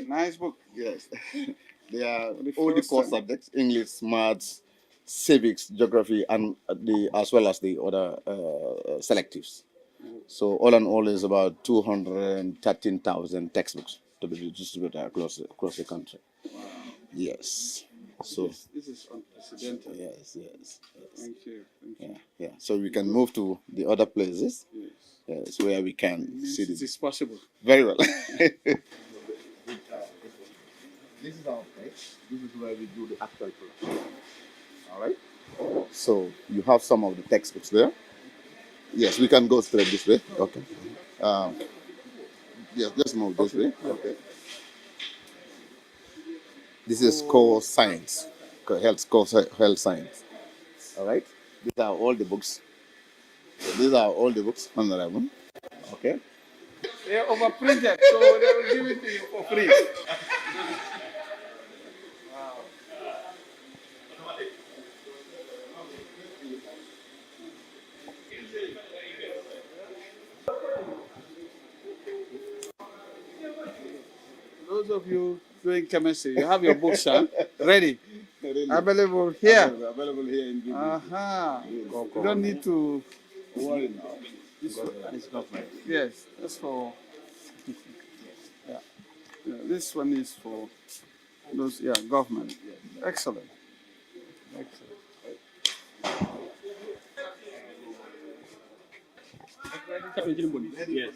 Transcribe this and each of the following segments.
nice book. Yes. They are The all the first core one. subjects: English, maths, civics, geography, and as well as the other selectives. So all in all is about 213,000 textbooks to be distributed across the country. Yes. So This is unprecedented. yes. Thank you. Yeah. So we can move to the other places. Yes. Yes, where we can see It this. is possible. Very well. This is our place. This is where we do the actual production. All right. So you have some of the textbooks there. Yes, we can go straight this way. Okay. Um, yes, let's move this way. Okay. This is core science, health science. All right. These are all the books. So these are all the books, Honorable. Okay. They're overprinted, so they will give it to you for free. Those of you doing chemistry, you have your books, huh? Ready? Available here. Available here in You don't need to worry now. this one. It's government. Yes, that's for yeah. This one is for those government. Excellent. Excellent. Yes.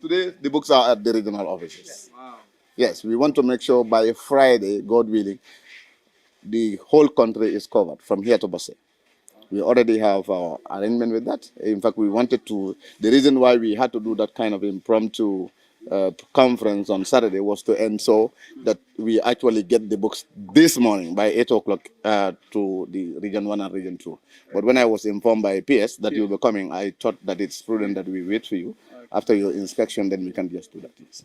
Today, the books are at the regional offices. Wow. Yes, we want to make sure by Friday, God willing, the whole country is covered from here to Basse. We already have our arrangement with that. In fact, we wanted to, the reason why we had to do that kind of impromptu conference on Saturday was to ensure that we actually get the books this morning by 8 o'clock to the Region 1 and Region 2. But when I was informed by PS that you'll be coming, I thought that it's prudent that we wait for you. After your inspection, then we can just do that. Yes.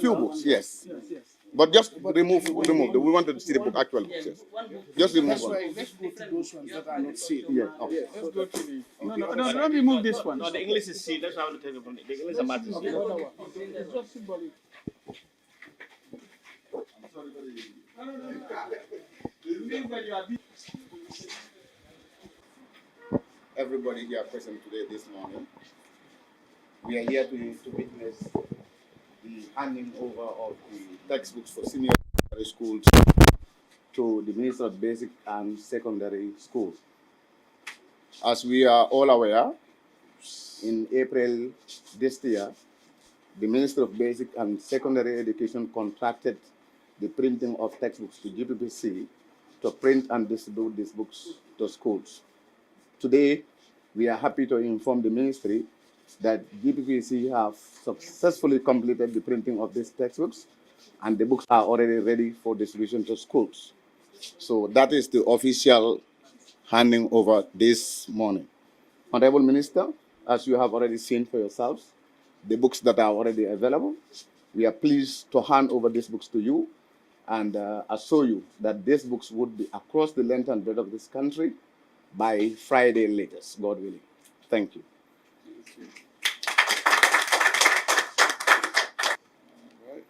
Few books, yes. But just remove. We want to see the book actual books. Yes. Just remove one. Let's go to those ones that are not sealed. Yes. Okay. Let's go to the no, don't remove this one. No, the English is C. That's how to take it from the English is math. The other one. It's just symbolic. Everybody here present today this morning, we are here to witness the handing over of the textbooks for senior secondary schools to the Minister of Basic and Secondary Schools. As we are all aware, in April this year, the Minister of Basic and Secondary Education contracted the printing of textbooks to GPPC to print and distribute these books to schools. Today, we are happy to inform the ministry that GPPC have successfully completed the printing of these textbooks, and the books are already ready for distribution to schools. So that is the official handing over this morning. Honorable Minister, as you have already seen for yourselves, the books that are already available, we are pleased to hand over these books to you and assure you that these books would be across the length and breadth of this country by Friday latest, God willing. Thank you. Right.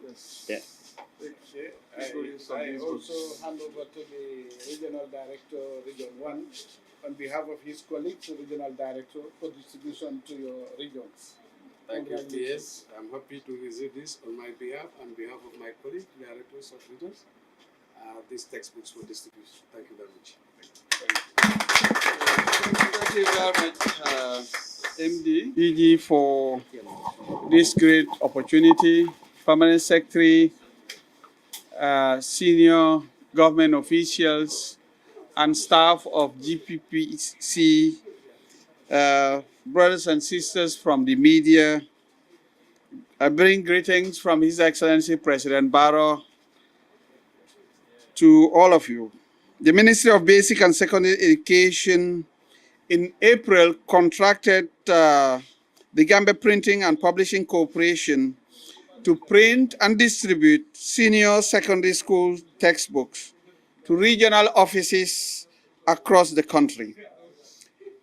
Yes. Yeah. I also hand over to the Regional Director, Region 1, on behalf of his colleagues, the Regional Director, for distribution to your regions. Thank you, PS. I'm happy to receive this on my behalf and behalf of my colleagues, directors of regions. These textbooks for distribution. Thank you very much. Thank you very much, MD, DG, for this great opportunity. Permanent Secretary, senior government officials, and staff of GPPC, brothers and sisters from the media. I bring greetings from His Excellency President Barrow to all of you. The Ministry of Basic and Secondary Education in April contracted the Gambia Printing and Publishing Corporation to print and distribute senior secondary school textbooks to regional offices across the country.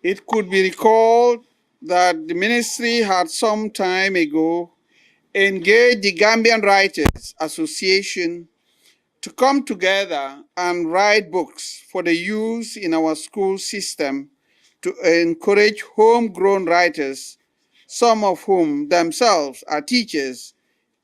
It could be recalled that the ministry had some time ago engaged the Gambian Writers Association to come together and write books for the use in our school system to encourage homegrown writers, some of whom themselves are teachers,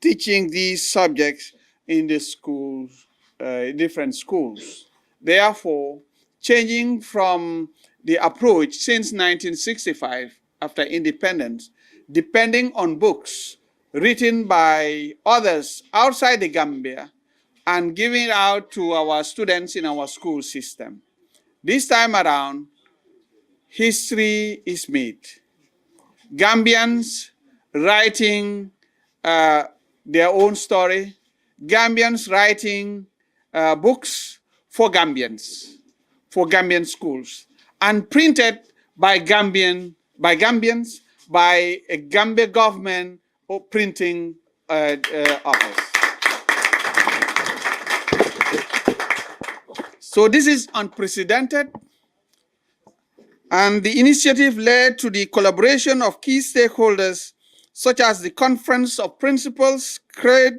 teaching these subjects in the schools, different schools. Therefore, changing from the approach since 1965 after independence, depending on books written by others outside the Gambia and giving it out to our students in our school system. This time around, history is made. Gambians writing their own story, Gambians writing books for Gambians schools, and printed by Gambians, by a Gambia government or printing office. So this is unprecedented, and the initiative led to the collaboration of key stakeholders such as the Conference of Principals, CRED,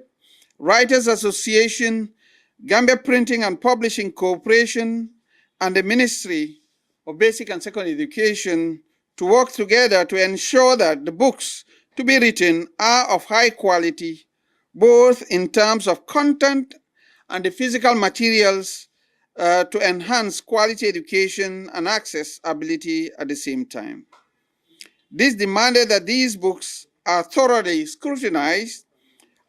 Writers Association, Gambia Printing and Publishing Corporation, and the Ministry of Basic and Secondary Education to work together to ensure that the books to be written are of high quality, both in terms of content and the physical materials to enhance quality education and accessibility at the same time. This demanded that these books are thoroughly scrutinized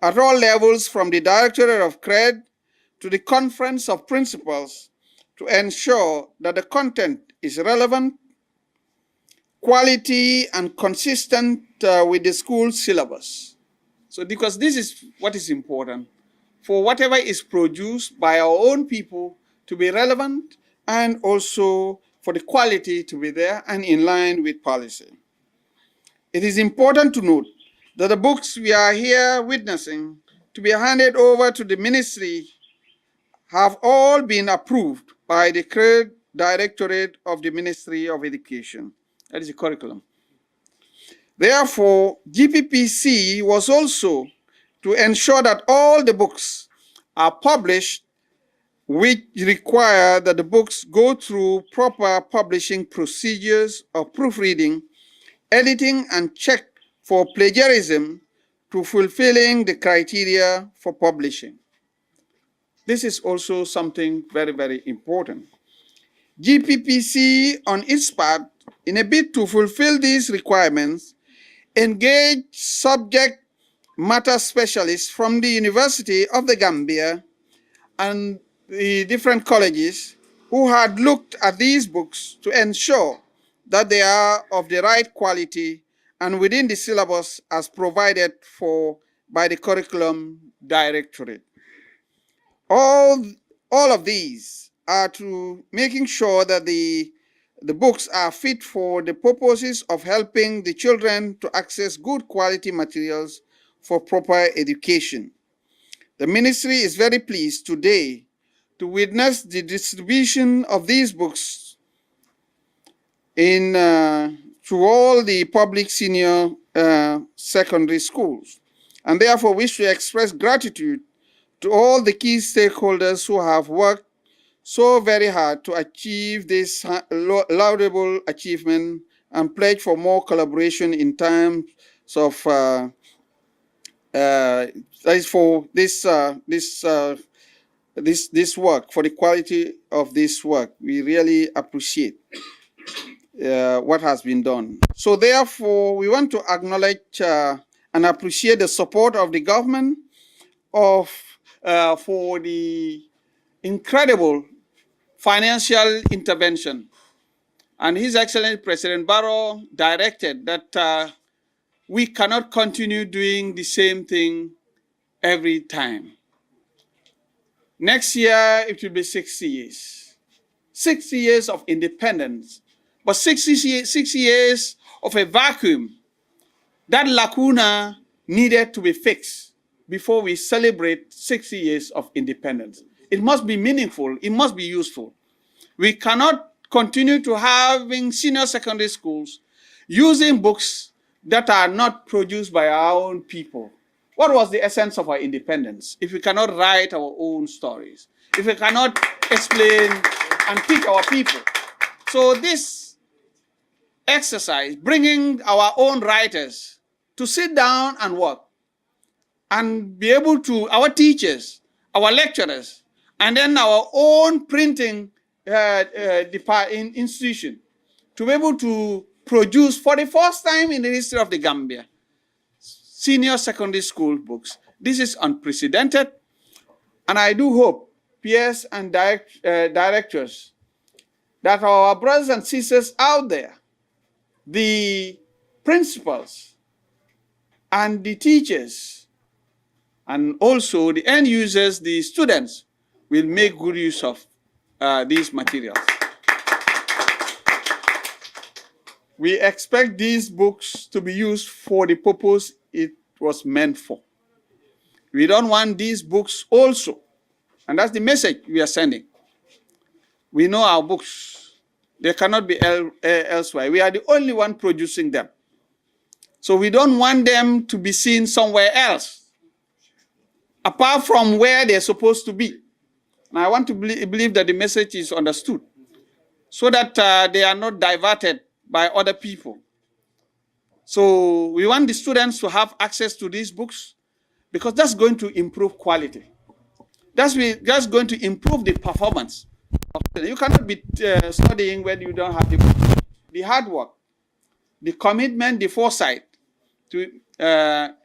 at all levels, from the Directorate of CRED to the Conference of Principals, to ensure that the content is relevant, quality, and consistent with the school syllabus. So because this is what is important, for whatever is produced by our own people to be relevant, and also for the quality to be there and in line with policy. It is important to note that the books we are here witnessing to be handed over to the ministry have all been approved by the CRED Directorate of the Ministry of Education. That is the curriculum. Therefore, GPPC was also to ensure that all the books are published, which require that the books go through proper publishing procedures of proofreading, editing, and check for plagiarism to fulfilling the criteria for publishing. This is also something very, very important. GPPC, on its part, in a bid to fulfill these requirements, engaged subject matter specialists from the University of the Gambia and the different colleges who had looked at these books to ensure that they are of the right quality and within the syllabus as provided for by the Curriculum Directorate. All of these are to making sure that the books are fit for the purposes of helping the children to access good quality materials for proper education. The ministry is very pleased today to witness the distribution of these books to all the public senior secondary schools, and therefore wish to express gratitude to all the key stakeholders who have worked so very hard to achieve this laudable achievement, and pledge for more collaboration in terms of that is for this work, for the quality of this work. We really appreciate what has been done. So therefore, we want to acknowledge and appreciate the support of the government for the incredible financial intervention. And His Excellency President Barrow directed that we cannot continue doing the same thing every time. Next year, it will be 60 years. 60 years of independence, but 60 years of a vacuum. That lacuna needed to be fixed before we celebrate 60 years of independence. It must be meaningful. It must be useful. We cannot continue to having senior secondary schools using books that are not produced by our own people? What was the essence of our independence if we cannot write our own stories, if we cannot explain and teach our people? So this exercise, bringing our own writers to sit down and work and be able to, our teachers, our lecturers, and then our own printing institution, to be able to produce for the first time in the history of the Gambia, senior secondary school books. This is unprecedented, and I do hope peers and directors that our brothers and sisters out there, the principals and the teachers, and also the end users, the students, will make good use of these materials. We expect these books to be used for the purpose it was meant for. We don't want these books also, and that's the message we are sending. We know our books. They cannot be elsewhere. We are the only one producing them. So we don't want them to be seen somewhere else, apart from where they're supposed to be. And I want to believe that the message is understood, so that they are not diverted by other people. So we want the students to have access to these books, because that's going to improve quality. That's going to improve the performance. You cannot be studying when you don't have the books. The hard work, the commitment, the foresight to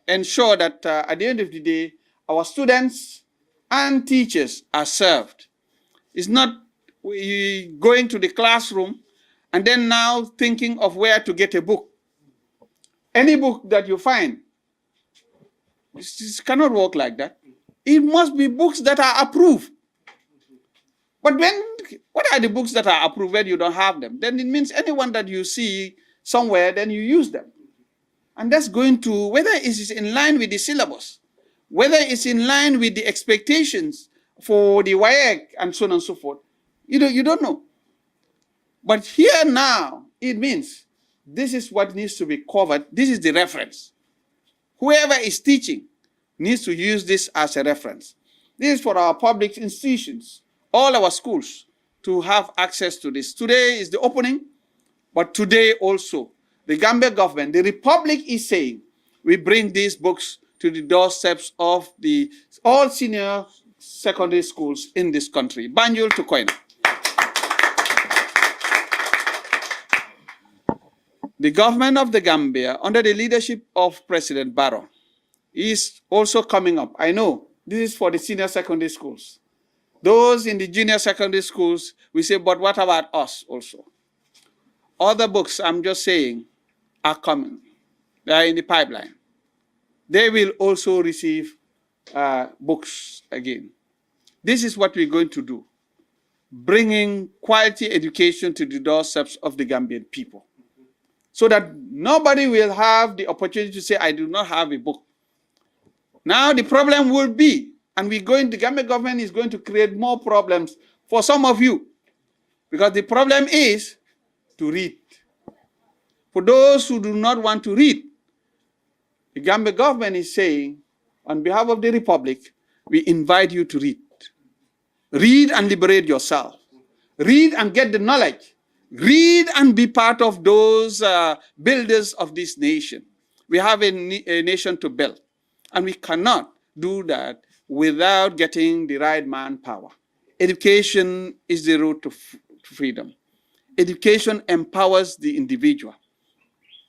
ensure that at the end of the day, our students and teachers are served. It's not going to the classroom and then now thinking of where to get a book. Any book that you find, this cannot work like that. It must be books that are approved. But what are the books that are approved when you don't have them? Then it means anyone that you see somewhere, then you use them. And that's going to, whether it is in line with the syllabus, whether it's in line with the expectations for the WAEC and so on and so forth, you don't know. But here now, it means this is what needs to be covered. This is the reference. Whoever is teaching needs to use this as a reference. This is for our public institutions, all our schools, to have access to this. Today is the opening, but today also, the Gambia government, the Republic is saying, we bring these books to the doorsteps of all senior secondary schools in this country, Banjul to Koina. The government of the Gambia, under the leadership of President Barrow, is also coming up. I know this is for the senior secondary schools. Those in the junior secondary schools, we say, but what about us also? Other books, I'm just saying, are coming. They are in the pipeline. They will also receive books again. This is what we're going to do, bringing quality education to the doorsteps of the Gambian people, so that nobody will have the opportunity to say, I do not have a book. Now the problem will be, and the Gambian government is going to create more problems for some of you, because the problem is to read. For those who do not want to read, the Gambia government is saying, on behalf of the Republic, we invite you to read. Read and liberate yourself. Read and get the knowledge. Read and be part of those builders of this nation. We have a nation to build, and we cannot do that without getting the right manpower. Education is the road to freedom. Education empowers the individual.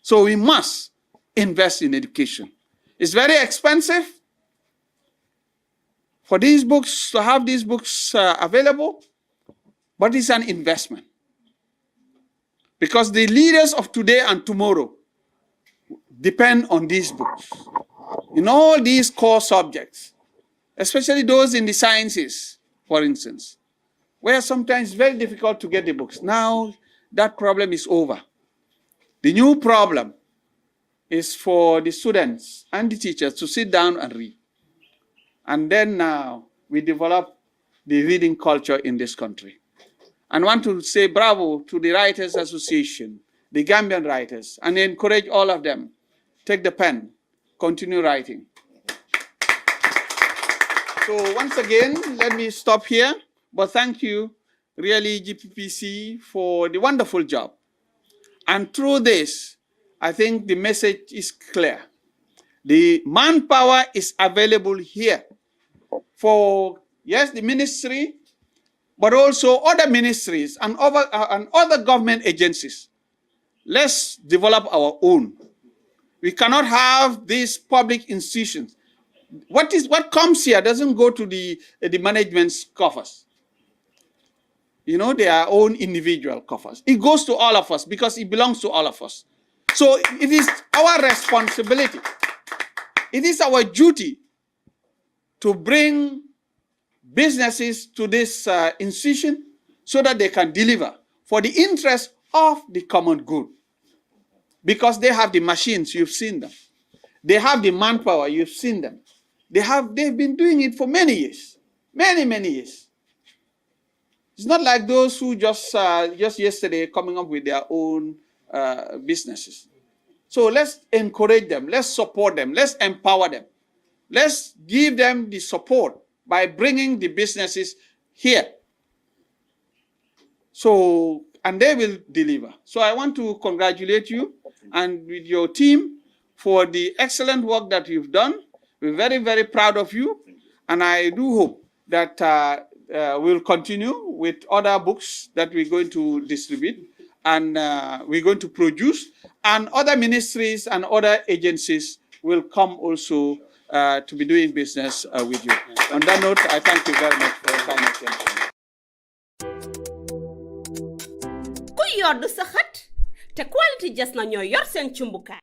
So we must invest in education. It's very expensive for these books, to have these books available, but it's an investment. Because the leaders of today and tomorrow depend on these books. In all these core subjects, especially those in the sciences, for instance, where sometimes it's very difficult to get the books. Now that problem is over. The new problem is for the students and the teachers to sit down and read. And then now we develop the reading culture in this country. And want to say bravo to the Writers Association, the Gambian writers, and encourage all of them. Take the pen, continue writing. So once again, let me stop here, but thank you, really, GPPC, for the wonderful job. And through this, I think the message is clear. The manpower is available here for, yes, the ministry, but also other ministries and other government agencies. Let's develop our own. We cannot have these public institutions. What comes here doesn't go to the management's coffers. You know, their own individual coffers. It goes to all of us because it belongs to all of us. So it is our responsibility. It is our duty to bring businesses to this institution so that they can deliver for the interest of the common good. Because they have the machines, you've seen them. They have the manpower, you've seen them. They've been doing it for many years, many years. It's not like those who just yesterday coming up with their own businesses. So let's encourage them, let's support them, let's empower them. Let's give them the support by bringing the businesses here. So, and they will deliver. So I want to congratulate you and with your team for the excellent work that you've done. We're very, very proud of you. And I do hope that we'll continue with other books that we're going to distribute and we're going to produce. And other ministries and other agencies will come also to be doing business with you. On that note, I thank you very much for your kind attention. Ku yor du sa xët te quality jas na ñoo yor seen cumbukaay.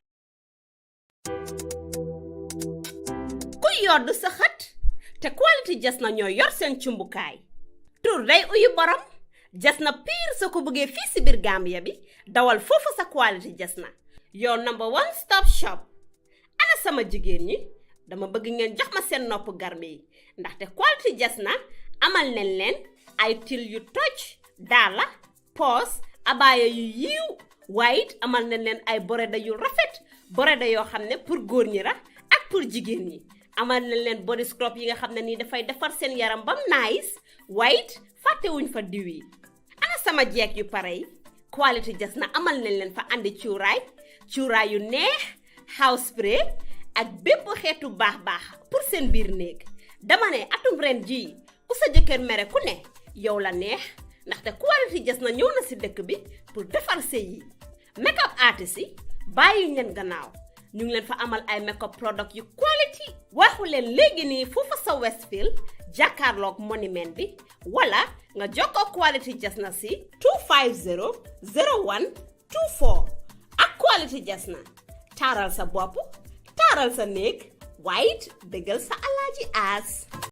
Ku yor du sa xët te quality jas na ñoo yor seen cumbukaay. Tur day uyu borom jas na pire sa ko bëggee fii si biir Gambia bi dawal foofu sa quality jas na. Your number one stop shop. Ana sama jigéen ñi dama bëgg ngeen jox ma seen nopp garmi yi ndaxte quality jas na amal nañ leen ay til yu toj daala poos abaya yu yiiw waaye it amal nañ leen ay boreda yu rafet boreda yoo xam ne pour góor ñi la ak pour jigéen ñi amal nañ leen body scrub yi nga xam ne nii dafay defar seen yaram bam nice waaye it fàttewuñ fa diw yi ana sama jeeg yu pare yi quality jas na amal nañ leen fa andi cuuraay yu neex house spray ak bépp xeetu baax pour seen biir néeg dama ne atum ren jii ku sa jëkkër mere ku ne yow la neex ndaxte quality jas na ñëw na si dëkk bi pour defar sëy yi make-up artist yi bàyyi leen gannaaw ñu ngi leen fa amal ay make-up product yu quality waxu leen léegi nii foofa sa Westfield jàkkaarloog monument bi wala nga jokkoo quality jas na si 250 0124 ak quality jas na taaral sa bopp taaral sa néeg waaye it dëggal sa alaaji aas